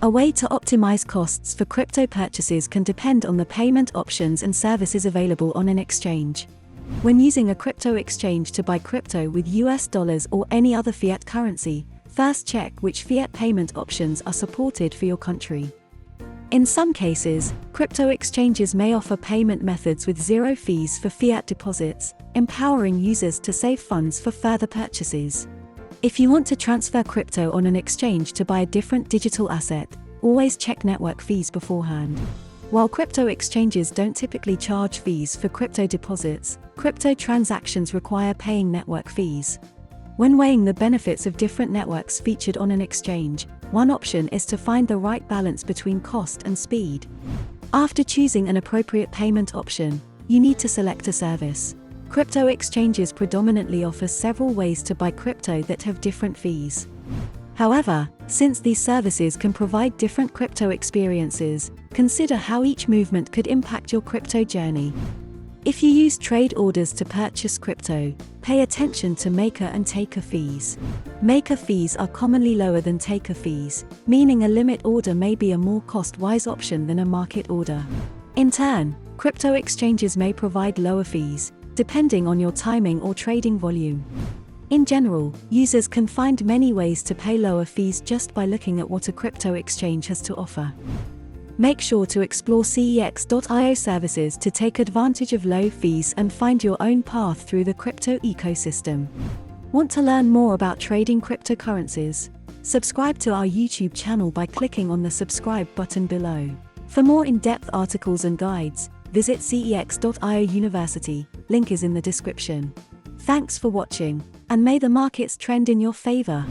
A way to optimize costs for crypto purchases can depend on the payment options and services available on an exchange. When using a crypto exchange to buy crypto with US dollars or any other fiat currency, first check which fiat payment options are supported for your country. In some cases, crypto exchanges may offer payment methods with zero fees for fiat deposits, empowering users to save funds for further purchases. If you want to transfer crypto on an exchange to buy a different digital asset, always check network fees beforehand. While crypto exchanges don't typically charge fees for crypto deposits, crypto transactions require paying network fees. When weighing the benefits of different networks featured on an exchange, one option is to find the right balance between cost and speed. After choosing an appropriate payment option, you need to select a service. Crypto exchanges predominantly offer several ways to buy crypto that have different fees. However, since these services can provide different crypto experiences, consider how each movement could impact your crypto journey. If you use trade orders to purchase crypto, pay attention to maker and taker fees. Maker fees are commonly lower than taker fees, meaning a limit order may be a more cost-wise option than a market order. In turn, crypto exchanges may provide lower fees, depending on your timing or trading volume. In general, users can find many ways to pay lower fees just by looking at what a crypto exchange has to offer. Make sure to explore CEX.IO services to take advantage of low fees and find your own path through the crypto ecosystem. Want to learn more about trading cryptocurrencies? Subscribe to our YouTube channel by clicking on the subscribe button below. For more in-depth articles and guides, visit CEX.IO University, link is in the description. Thanks for watching, and may the markets trend in your favor.